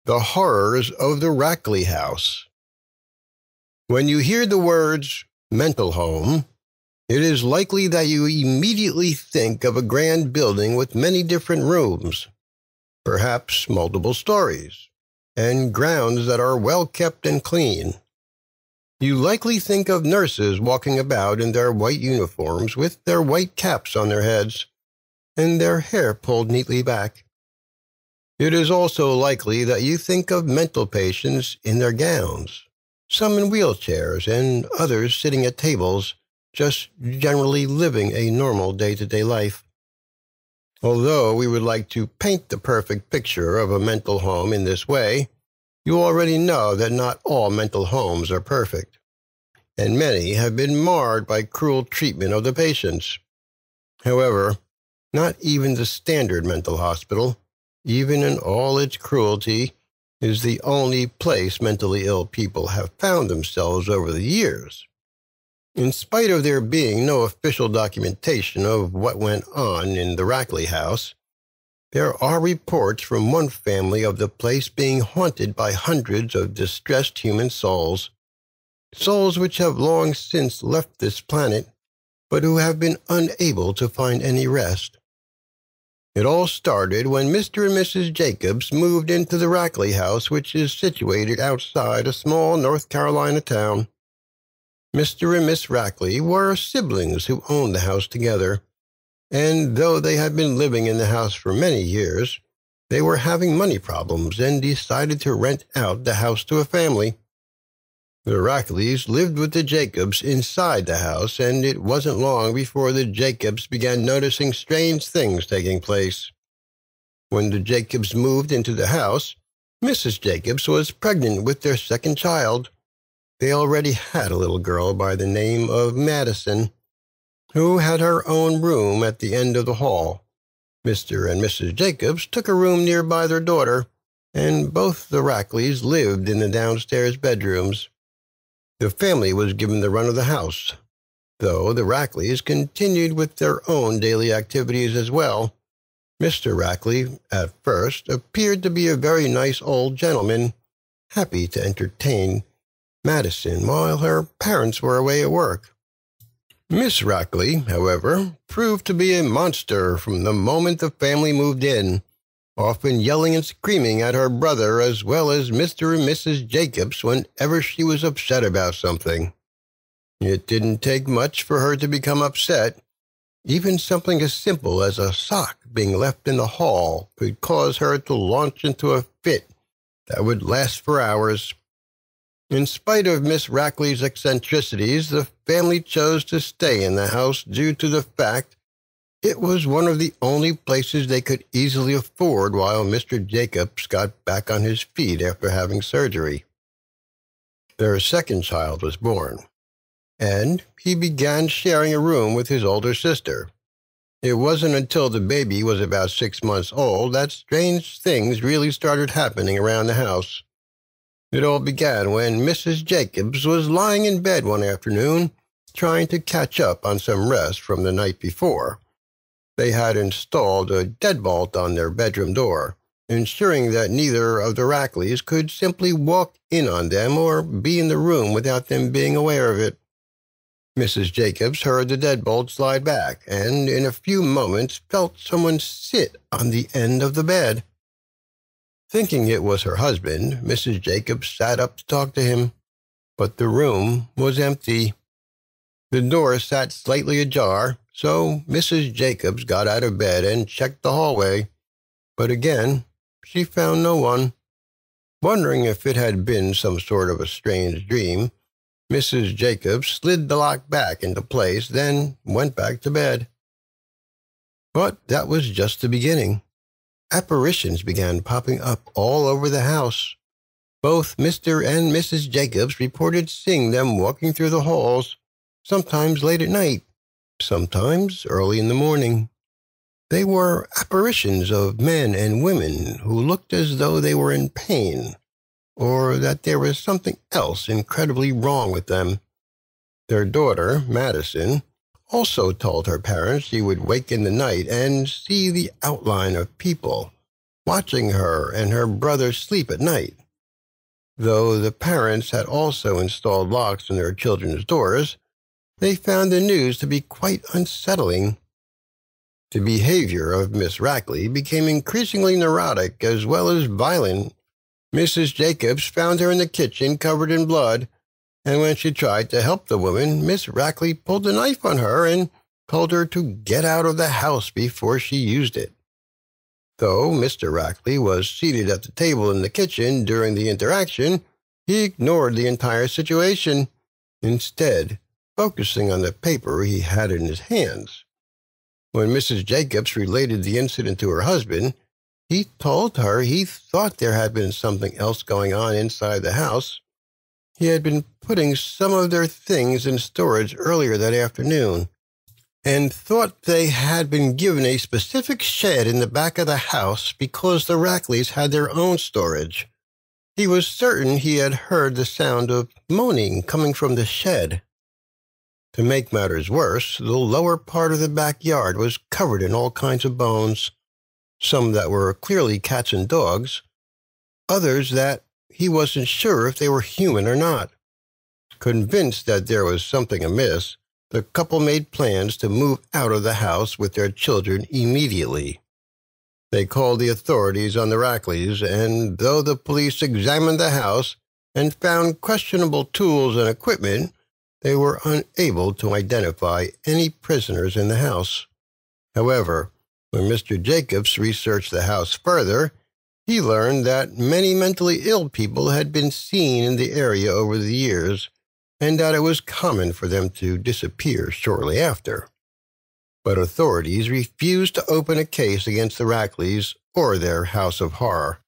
The horrors of the Rackley house. When you hear the words mental home, it is likely that you immediately think of a grand building with many different rooms, perhaps multiple stories, and grounds that are well kept and clean. You likely think of nurses walking about in their white uniforms with their white caps on their heads and their hair pulled neatly back. It is also likely that you think of mental patients in their gowns, some in wheelchairs and others sitting at tables, just generally living a normal day-to-day life. Although we would like to paint the perfect picture of a mental home in this way, you already know that not all mental homes are perfect, and many have been marred by cruel treatment of the patients. However, not even the standard mental hospital, even in all its cruelty, is the only place mentally ill people have found themselves over the years. In spite of there being no official documentation of what went on in the Rackley house, there are reports from one family of the place being haunted by hundreds of distressed human souls, souls which have long since left this planet, but who have been unable to find any rest. It all started when Mr. and Mrs. Jacobs moved into the Rackley house, which is situated outside a small North Carolina town. Mr. and Miss Rackley were siblings who owned the house together, and though they had been living in the house for many years, they were having money problems and decided to rent out the house to a family. The Rackleys lived with the Jacobs inside the house, and it wasn't long before the Jacobs began noticing strange things taking place. When the Jacobs moved into the house, Mrs. Jacobs was pregnant with their second child. They already had a little girl by the name of Madison, who had her own room at the end of the hall. Mr. and Mrs. Jacobs took a room nearby their daughter, and both the Rackleys lived in the downstairs bedrooms. The family was given the run of the house, though the Rackleys continued with their own daily activities as well. Mr. Rackley, at first, appeared to be a very nice old gentleman, happy to entertain Madison while her parents were away at work. Miss Rackley, however, proved to be a monster from the moment the family moved in, often yelling and screaming at her brother as well as Mr. and Mrs. Jacobs whenever she was upset about something. It didn't take much for her to become upset. Even something as simple as a sock being left in the hall could cause her to launch into a fit that would last for hours. In spite of Miss Rackley's eccentricities, the family chose to stay in the house due to the fact it was one of the only places they could easily afford while Mr. Jacobs got back on his feet after having surgery. Their second child was born, and he began sharing a room with his older sister. It wasn't until the baby was about 6 months old that strange things really started happening around the house. It all began when Mrs. Jacobs was lying in bed one afternoon, trying to catch up on some rest from the night before. They had installed a deadbolt on their bedroom door, ensuring that neither of the Rackleys could simply walk in on them or be in the room without them being aware of it. Mrs. Jacobs heard the deadbolt slide back, and in a few moments felt someone sit on the end of the bed. Thinking it was her husband, Mrs. Jacobs sat up to talk to him, but the room was empty. The door sat slightly ajar, so Mrs. Jacobs got out of bed and checked the hallway, but again, she found no one. Wondering if it had been some sort of a strange dream, Mrs. Jacobs slid the lock back into place, then went back to bed. But that was just the beginning. Apparitions began popping up all over the house. Both Mr. and Mrs. Jacobs reported seeing them walking through the halls, sometimes late at night, sometimes early in the morning. They were apparitions of men and women who looked as though they were in pain, or that there was something else incredibly wrong with them. Their daughter, Madison, also told her parents she would wake in the night and see the outline of people, watching her and her brother sleep at night. Though the parents had also installed locks on their children's doors, they found the news to be quite unsettling. The behavior of Miss Rackley became increasingly neurotic as well as violent. Mrs. Jacobs found her in the kitchen covered in blood, and when she tried to help the woman, Miss Rackley pulled a knife on her and told her to get out of the house before she used it. Though Mr. Rackley was seated at the table in the kitchen during the interaction, he ignored the entire situation, instead focusing on the paper he had in his hands. When Mrs. Jacobs related the incident to her husband, he told her he thought there had been something else going on inside the house. He had been putting some of their things in storage earlier that afternoon, and thought they had been given a specific shed in the back of the house because the Rackleys had their own storage. He was certain he had heard the sound of moaning coming from the shed. To make matters worse, the lower part of the backyard was covered in all kinds of bones, some that were clearly cats and dogs, others that he wasn't sure if they were human or not. Convinced that there was something amiss, the couple made plans to move out of the house with their children immediately. They called the authorities on the Rackleys, and though the police examined the house and found questionable tools and equipment, they were unable to identify any prisoners in the house. However, when Mr. Jacobs researched the house further, he learned that many mentally ill people had been seen in the area over the years, and that it was common for them to disappear shortly after. But authorities refused to open a case against the Rackleys or their house of horror.